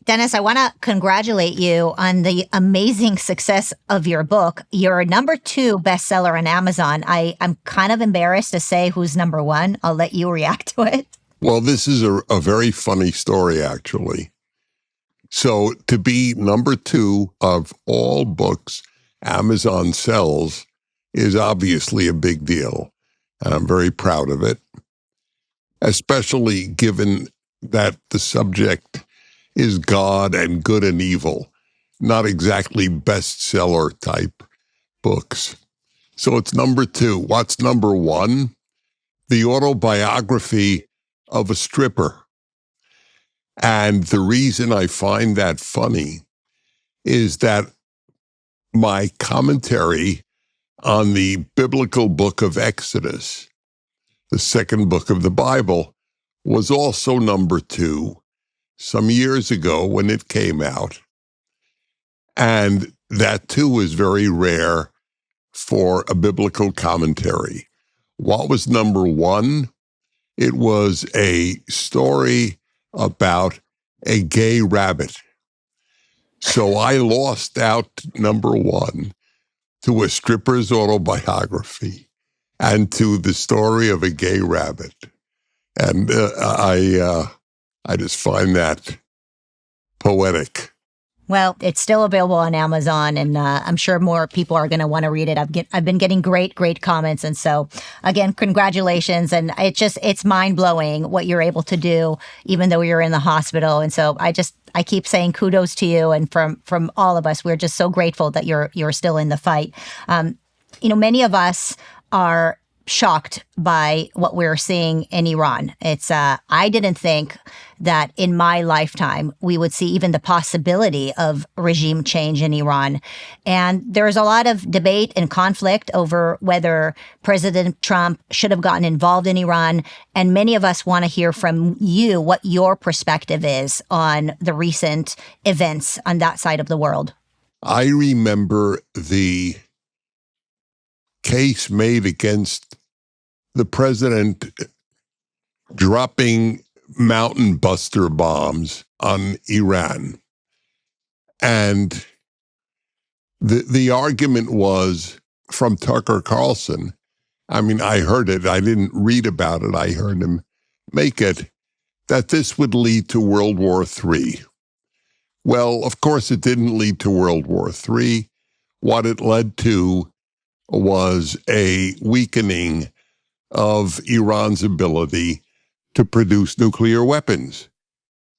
Dennis, I want to congratulate you on the amazing success of your book. You're number 2 bestseller on Amazon. I'm kind of embarrassed to say who's number 1. I'll let you react to it. Well, this is a very funny story, actually. So to be number 2 of all books Amazon sells is obviously a big deal. And I'm very proud of it, especially given that the subject is God and good and evil, not exactly bestseller type books. So it's number 2. What's number 1? The autobiography of a stripper. And the reason I find that funny is that my commentary on the biblical book of Exodus, the second book of the Bible, was also number 2 some years ago when it came out. And that too is very rare for a biblical commentary. What was number 1? It was a story about a gay rabbit. So I lost out number 1 to a stripper's autobiography and to the story of a gay rabbit. And I just find that poetic. Well, it's still available on Amazon, and I'm sure more people are going to want to read it. I've been getting great comments. And so, again, congratulations. And it's mind-blowing what you're able to do, even though you're in the hospital. And so I keep saying kudos to you. And from all of us, we're just so grateful that you're still in the fight. Many of us are shocked by what we're seeing in Iran. I didn't think that in my lifetime we would see even the possibility of regime change in Iran. And there's a lot of debate and conflict over whether President Trump should have gotten involved in Iran. And many of us want to hear from you what your perspective is on the recent events on that side of the world. I remember the case made against the president dropping mountain buster bombs on Iran. And the argument was from Tucker Carlson. I mean, I heard it. I didn't read about it. I heard him make it, that this would lead to World War III. Well, of course, it didn't lead to World War III. What it led to was a weakening of Iran's ability to produce nuclear weapons.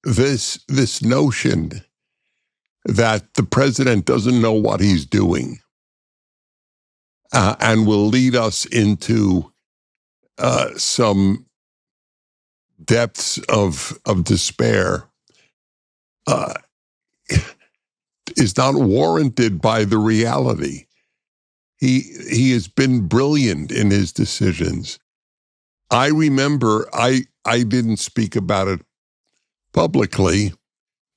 This notion that the president doesn't know what he's doing and will lead us into some depths of despair is not warranted by the reality. He has been brilliant in his decisions. I remember I didn't speak about it publicly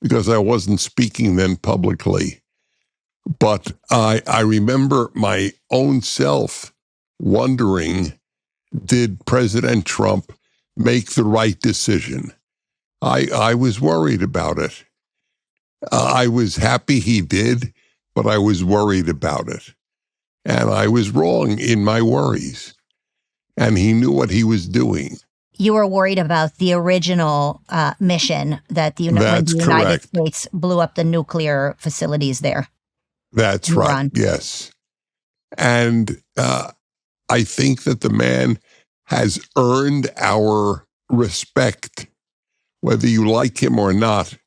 because I wasn't speaking then publicly. But I remember my own self wondering, did President Trump make the right decision? I was worried about it. I was happy he did, but I was worried about it. And I was wrong in my worries. And he knew what he was doing. You were worried about the original mission that the United States blew up the nuclear facilities there. That's right, yes. And I think that the man has earned our respect, whether you like him or not,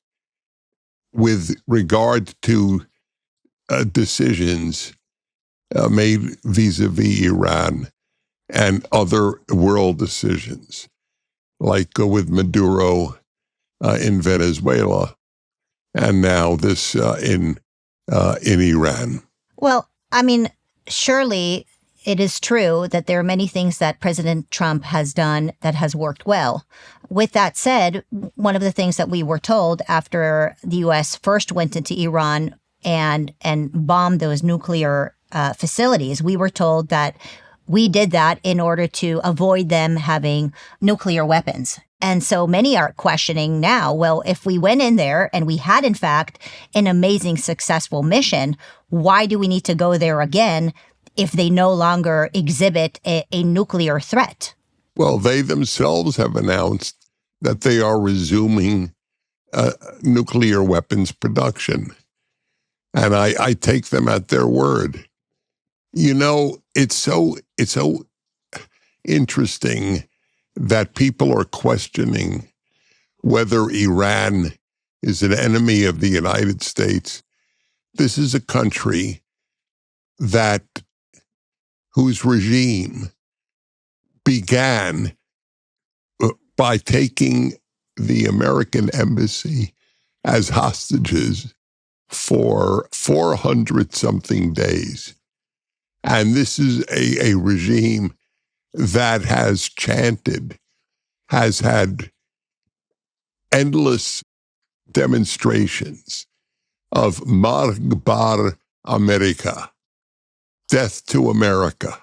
with regard to decisions made vis-a-vis Iran and other world decisions, like with Maduro in Venezuela, and now this in Iran. Well, I mean, surely it is true that there are many things that President Trump has done that has worked well. With that said, one of the things that we were told after the U.S. first went into Iran and bombed those nuclear facilities, we were told that we did that in order to avoid them having nuclear weapons. And so many are questioning now, well, if we went in there and we had, in fact, an amazing, successful mission, why do we need to go there again if they no longer exhibit a nuclear threat? Well, they themselves have announced that they are resuming nuclear weapons production. And I take them at their word. You know, it's so interesting that people are questioning whether Iran is an enemy of the United States. This is a country whose regime began by taking the American embassy as hostages for 400 something days. And this is a regime that has had endless demonstrations of Marg Bar America, death to America.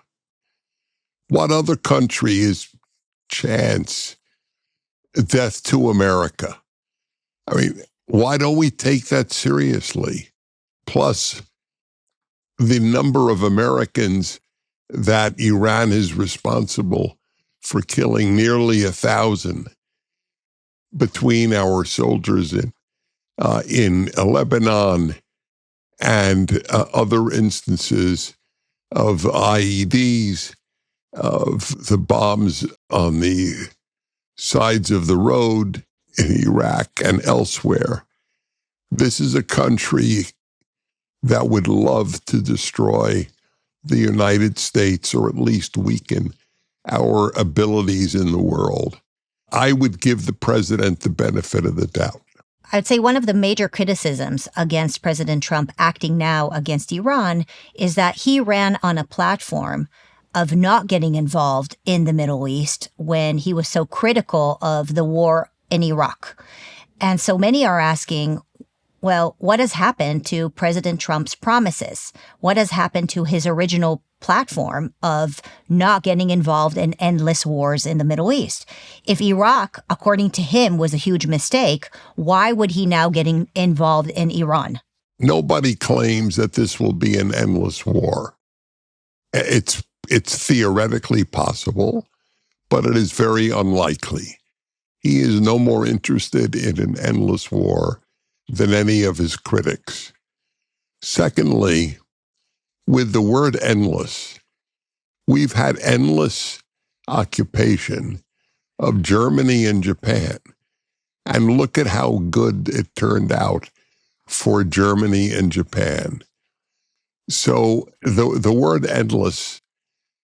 What other country is chants death to America? I mean, why don't we take that seriously? Plus, the number of Americans that Iran is responsible for killing, nearly 1,000 between our soldiers in Lebanon and other instances of IEDs, of the bombs on the sides of the road in Iraq and elsewhere. This is a country that would love to destroy the United States, or at least weaken our abilities in the world. I would give the president the benefit of the doubt. I'd say one of the major criticisms against President Trump acting now against Iran is that he ran on a platform of not getting involved in the Middle East when he was so critical of the war in Iraq. And so many are asking, well, what has happened to President Trump's promises? What has happened to his original platform of not getting involved in endless wars in the Middle East? If Iraq, according to him, was a huge mistake, why would he now get involved in Iran? Nobody claims that this will be an endless war. It's theoretically possible, but it is very unlikely. He is no more interested in an endless war than any of his critics. Secondly, with the word endless, we've had endless occupation of Germany and Japan. And look at how good it turned out for Germany and Japan. So the word endless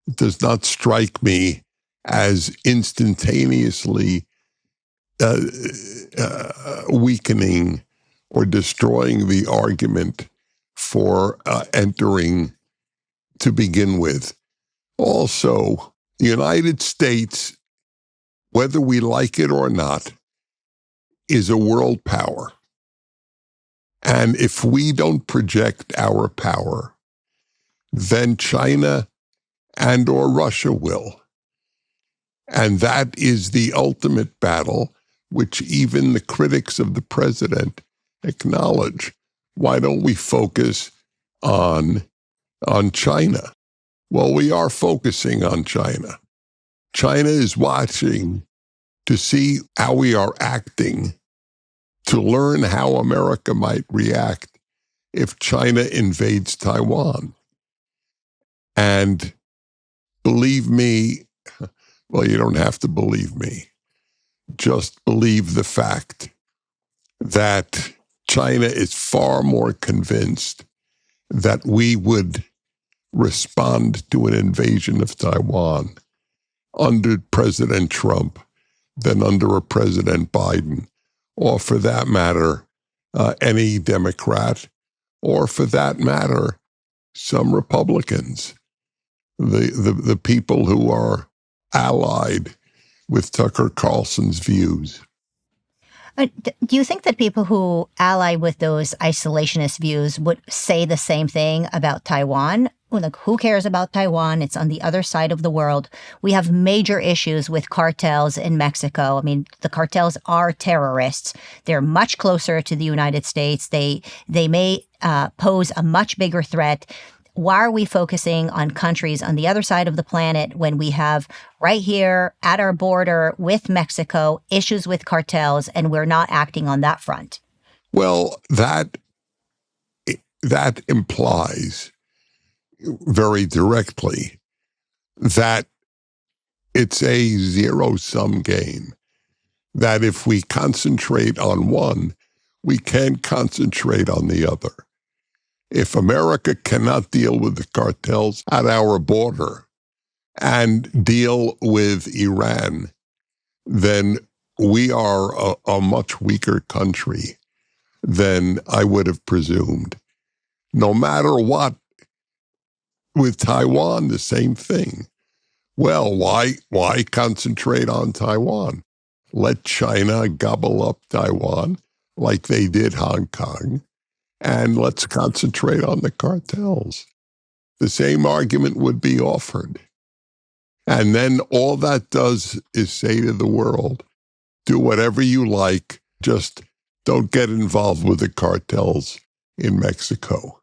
does not strike me as instantaneously weakening or destroying the argument for entering to begin with. Also, the United States, whether we like it or not, is a world power. And if we don't project our power, then China and or Russia will. And that is the ultimate battle, which even the critics of the president acknowledge. Why don't we focus on China? Well, we are focusing on China. China is watching to see how we are acting, to learn how America might react if China invades Taiwan. And believe me, well, you don't have to believe me. Just believe the fact that China is far more convinced that we would respond to an invasion of Taiwan under President Trump than under a President Biden, or for that matter, any Democrat, or for that matter, some Republicans, the people who are allied with Tucker Carlson's views. Do you think that people who ally with those isolationist views would say the same thing about Taiwan? Look, who cares about Taiwan? It's on the other side of the world. We have major issues with cartels in Mexico. I mean, the cartels are terrorists. They're much closer to the United States. They may pose a much bigger threat. Why are we focusing on countries on the other side of the planet when we have right here at our border with Mexico issues with cartels, and we're not acting on that front? Well, that implies very directly that it's a zero-sum game, that if we concentrate on one, we can't concentrate on the other. If America cannot deal with the cartels at our border and deal with Iran, then we are a much weaker country than I would have presumed. No matter what, with Taiwan, the same thing. Well, why concentrate on Taiwan? Let China gobble up Taiwan like they did Hong Kong, and let's concentrate on the cartels. The same argument would be offered. And then all that does is say to the world, do whatever you like, just don't get involved with the cartels in Mexico.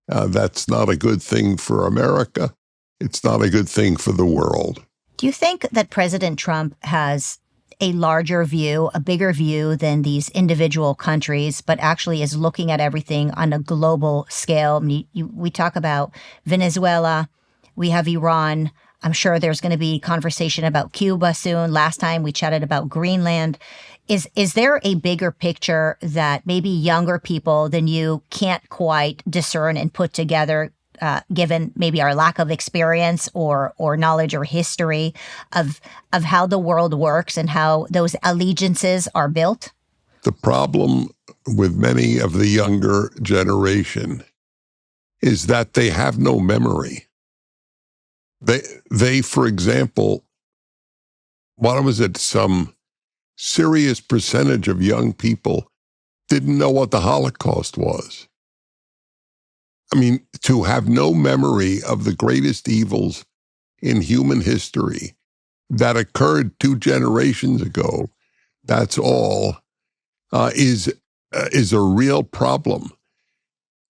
That's not a good thing for America. It's not a good thing for the world. Do you think that President Trump has a larger view, a bigger view than these individual countries, but actually is looking at everything on a global scale? I mean, we talk about Venezuela, we have Iran. I'm sure there's going to be conversation about Cuba soon. Last time we chatted about Greenland. Is there a bigger picture that maybe younger people than you can't quite discern and put together, given maybe our lack of experience or knowledge or history of how the world works and how those allegiances are built? The problem with many of the younger generation is that they have no memory. They, for example, what was it? Some serious percentage of young people didn't know what the Holocaust was. I mean, to have no memory of the greatest evils in human history that occurred 2 generations ago, that's all, is a real problem.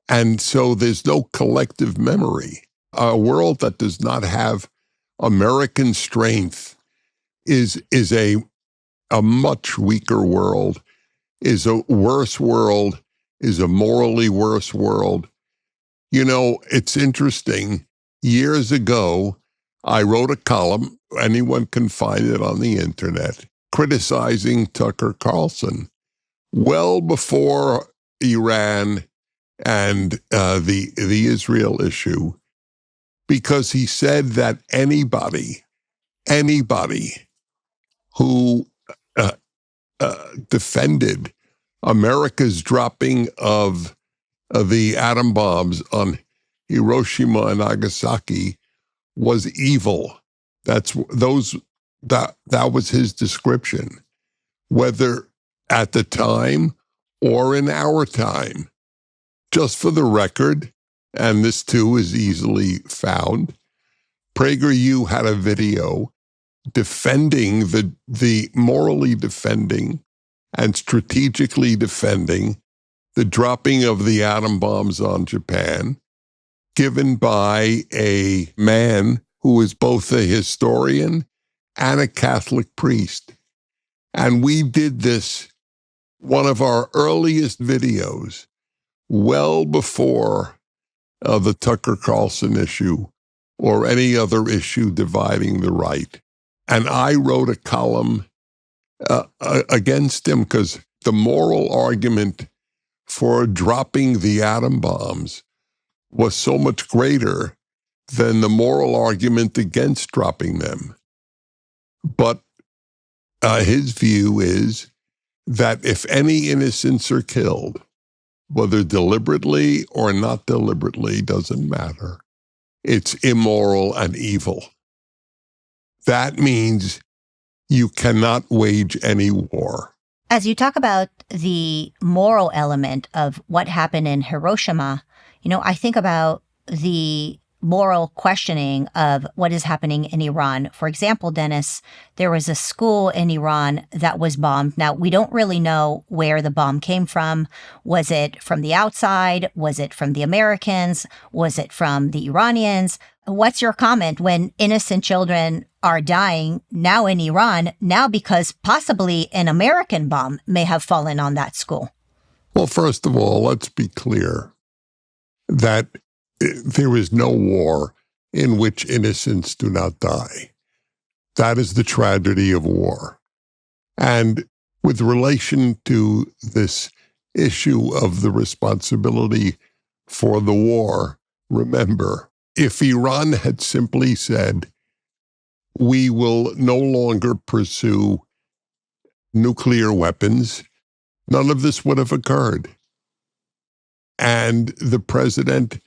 And so there's no collective memory. A world that does not have American strength is a much weaker world, is a worse world, is a morally worse world. You know, it's interesting. Years ago, I wrote a column, anyone can find it on the internet, criticizing Tucker Carlson well before Iran and the Israel issue, because he said that anybody who defended America's dropping of the atom bombs on Hiroshima and Nagasaki was evil. That was his description, whether at the time or in our time. Just for the record, and this too is easily found, PragerU had a video defending the morally defending and strategically defending the dropping of the atom bombs on Japan, given by a man who is both a historian and a Catholic priest. And we did this, one of our earliest videos, well before the Tucker Carlson issue or any other issue dividing the right. And I wrote a column against him because the moral argument for dropping the atom bombs was so much greater than the moral argument against dropping them. But his view is that if any innocents are killed, whether deliberately or not deliberately, doesn't matter. It's immoral and evil. That means you cannot wage any war. As you talk about the moral element of what happened in Hiroshima, I think about the moral questioning of what is happening in Iran. For example, Dennis, there was a school in Iran that was bombed. Now, we don't really know where the bomb came from. Was it from the outside? Was it from the Americans? Was it from the Iranians? What's your comment when innocent children are dying now in Iran, now because possibly an American bomb may have fallen on that school? Well, first of all, let's be clear that there is no war in which innocents do not die. That is the tragedy of war. And with relation to this issue of the responsibility for the war, remember, if Iran had simply said, we will no longer pursue nuclear weapons, none of this would have occurred. And the president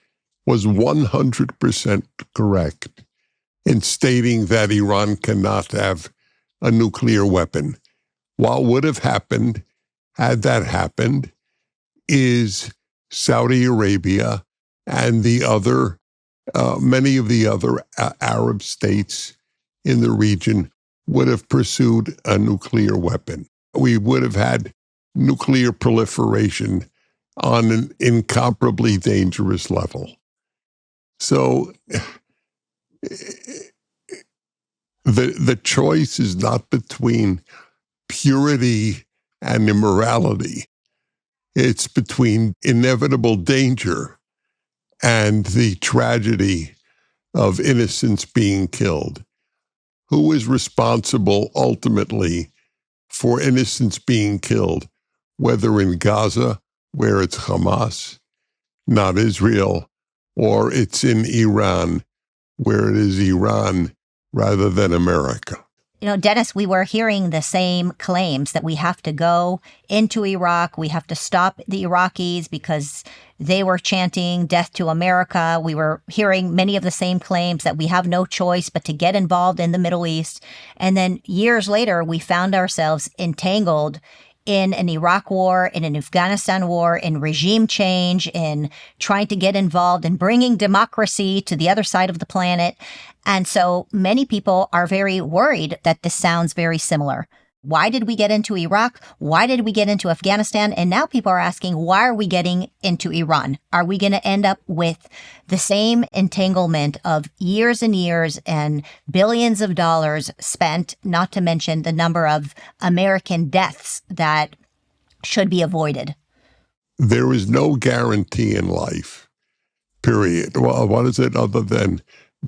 was 100% correct in stating that Iran cannot have a nuclear weapon. What would have happened, had that happened, is Saudi Arabia and the other, many of the other Arab states in the region would have pursued a nuclear weapon. We would have had nuclear proliferation on an incomparably dangerous level. So the choice is not between purity and immorality. It's between inevitable danger and the tragedy of innocents being killed. Who is responsible ultimately for innocents being killed, whether in Gaza, where it's Hamas, not Israel, or it's in Iran, where it is Iran rather than America? You know, Dennis, we were hearing the same claims that we have to go into Iraq. We have to stop the Iraqis because they were chanting death to America. We were hearing many of the same claims that we have no choice but to get involved in the Middle East. And then years later, we found ourselves entangled in an Iraq war, in an Afghanistan war, in regime change, in trying to get involved in bringing democracy to the other side of the planet. And so many people are very worried that this sounds very similar. Why did we get into Iraq? Why did we get into Afghanistan? And now people are asking, why are we getting into Iran? Are we going to end up with the same entanglement of years and years and billions of dollars spent, not to mention the number of American deaths that should be avoided? There is no guarantee in life, period. Well, what is it other than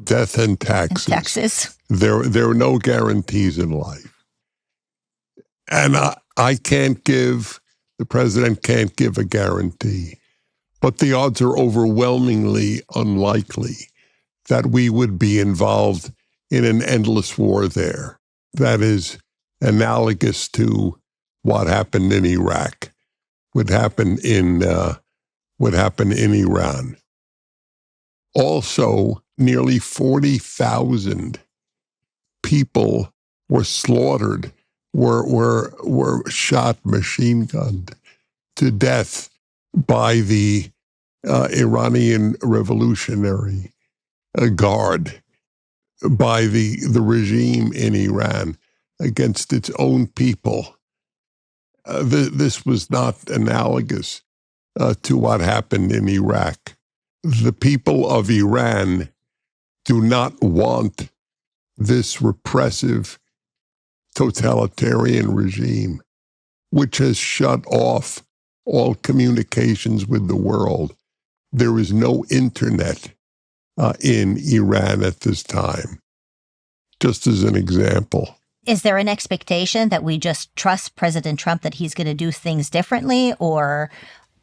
death and taxes? There are no guarantees in life. And the president can't give a guarantee, but the odds are overwhelmingly unlikely that we would be involved in an endless war there. That is analogous to what happened in Iraq, would happen in Iran. Also, nearly 40,000 people were slaughtered, were shot, machine gunned to death by the Iranian Revolutionary Guard, by the regime in Iran against its own people. This was not analogous to what happened in Iraq. The people of Iran do not want this repressive totalitarian regime, which has shut off all communications with the world. There is no internet in Iran at this time, just as an example. Is there an expectation that we just trust President Trump that he's going to do things differently, or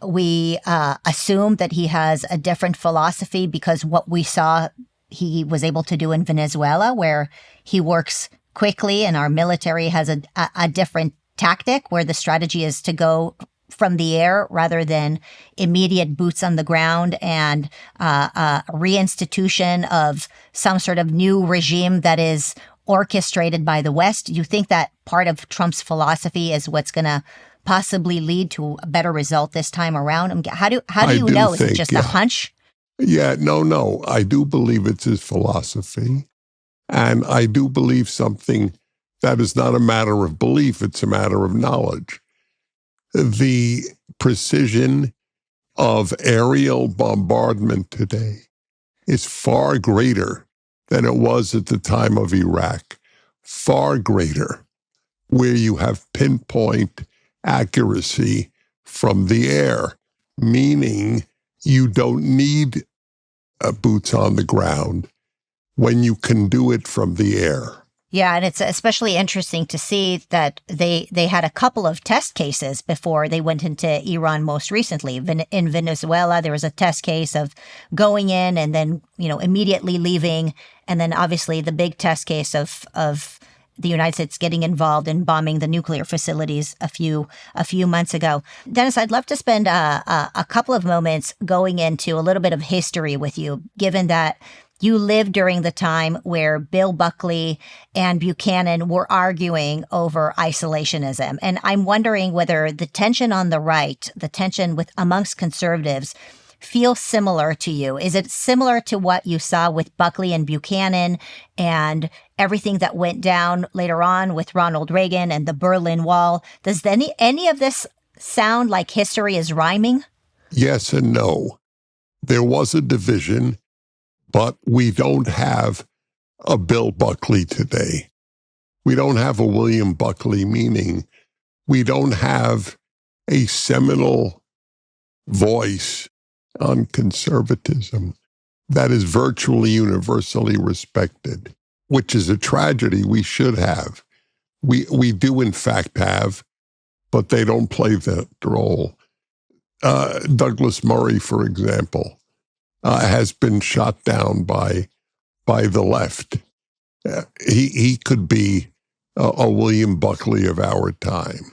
we assume that he has a different philosophy because what we saw he was able to do in Venezuela, where he works quickly and our military has a different tactic where the strategy is to go from the air rather than immediate boots on the ground and reinstitution of some sort of new regime that is orchestrated by the West? Do you think that part of Trump's philosophy is what's going to possibly lead to a better result this time around? How do you know? Is it just a hunch? Yeah, no. I do believe it's his philosophy. And I do believe something that is not a matter of belief, it's a matter of knowledge. The precision of aerial bombardment today is far greater than it was at the time of Iraq, far greater, where you have pinpoint accuracy from the air, meaning you don't need boots on the ground when you can do it from the air. Yeah, and it's especially interesting to see that they had a couple of test cases before they went into Iran most recently. In Venezuela, there was a test case of going in and then, immediately leaving. And then obviously the big test case of the United States getting involved in bombing the nuclear facilities a few months ago. Dennis, I'd love to spend a couple of moments going into a little bit of history with you, given that you lived during the time where Bill Buckley and Buchanan were arguing over isolationism. And I'm wondering whether the tension on the right, the tension amongst conservatives, feels similar to you. Is it similar to what you saw with Buckley and Buchanan and everything that went down later on with Ronald Reagan and the Berlin Wall? Does any of this sound like history is rhyming? Yes and no. There was a division, but we don't have a Bill Buckley today. We don't have a William Buckley, meaning we don't have a seminal voice on conservatism that is virtually universally respected, which is a tragedy. We should have. We do, in fact, have, but they don't play that role. Douglas Murray, for example, has been shot down by the left. He could be a William Buckley of our time.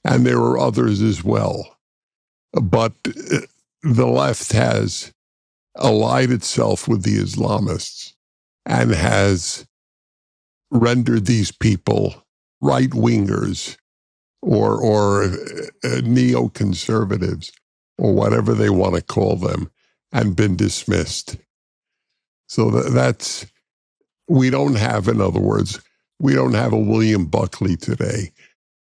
And there are others as well. But the left has allied itself with the Islamists and has rendered these people right-wingers or neoconservatives or whatever they want to call them, and been dismissed. So that's, we don't have, in other words, we don't have a William Buckley today.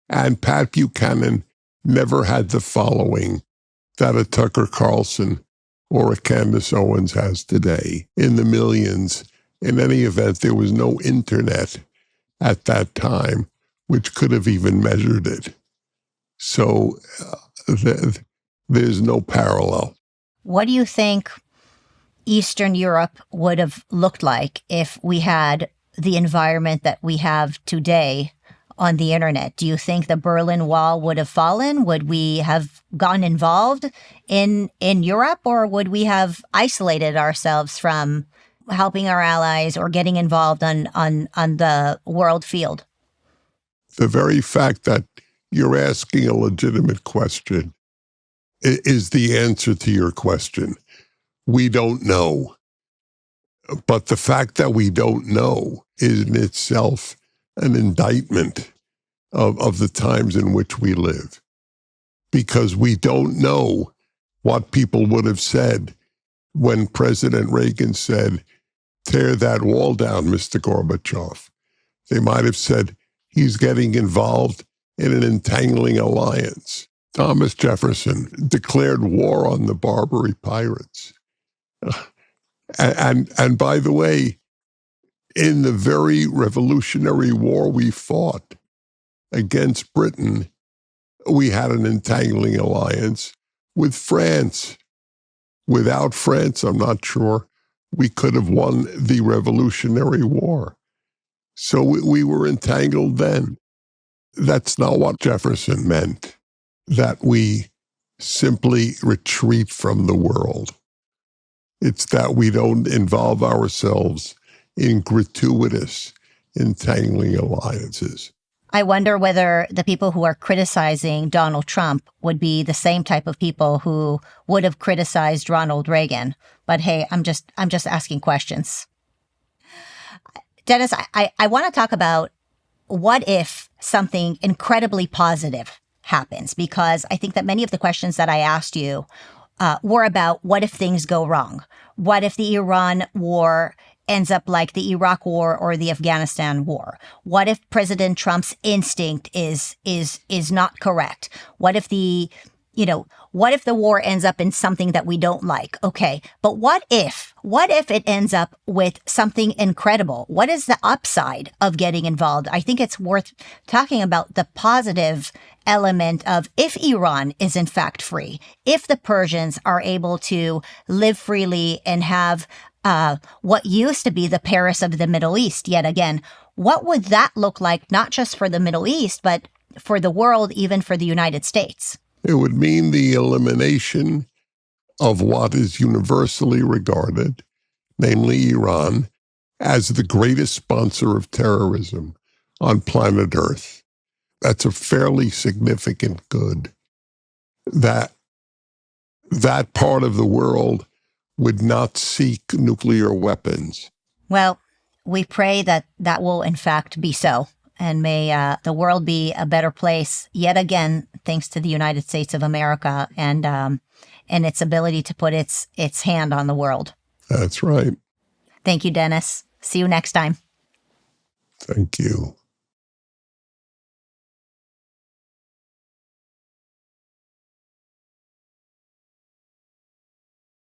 And Pat Buchanan never had the following that a Tucker Carlson or a Candace Owens has today in the millions. In any event, there was no internet at that time which could have even measured it. So there's no parallel. What do you think Eastern Europe would have looked like if we had the environment that we have today on the internet? Do you think the Berlin Wall would have fallen? Would we have gotten involved in Europe, or would we have isolated ourselves from helping our allies or getting involved on the world field? The very fact that you're asking a legitimate question is the answer to your question. We don't know. But the fact that we don't know is in itself an indictment of the times in which we live. Because we don't know what people would have said when President Reagan said, "Tear that wall down, Mr. Gorbachev." They might have said, he's getting involved in an entangling alliance. Thomas Jefferson declared war on the Barbary pirates. And by the way, in the very Revolutionary War we fought against Britain, we had an entangling alliance with France. Without France, I'm not sure we could have won the Revolutionary War. So we were entangled then. That's not what Jefferson meant, that we simply retreat from the world. It's that we don't involve ourselves in gratuitous entangling alliances. I wonder whether the people who are criticizing Donald Trump would be the same type of people who would have criticized Ronald Reagan. But hey, I'm just asking questions. Dennis, I want to talk about what if something incredibly positive happens, because I think that many of the questions that I asked you were about what if things go wrong? What if the Iran war ends up like the Iraq war or the Afghanistan war? What if President Trump's instinct is not correct? What if what if the war ends up in something that we don't like? Okay, but what if it ends up with something incredible? What is the upside of getting involved? I think it's worth talking about the positive element of if Iran is in fact free, if the Persians are able to live freely and have what used to be the Paris of the Middle East yet again, what would that look like, not just for the Middle East, but for the world, even for the United States? It would mean the elimination of what is universally regarded, namely Iran, as the greatest sponsor of terrorism on planet Earth. That's a fairly significant good. That part of the world would not seek nuclear weapons. Well, we pray that that will in fact be so. And may the world be a better place yet again, thanks to the United States of America and its ability to put its hand on the world. That's right. Thank you, Dennis. See you next time. Thank you.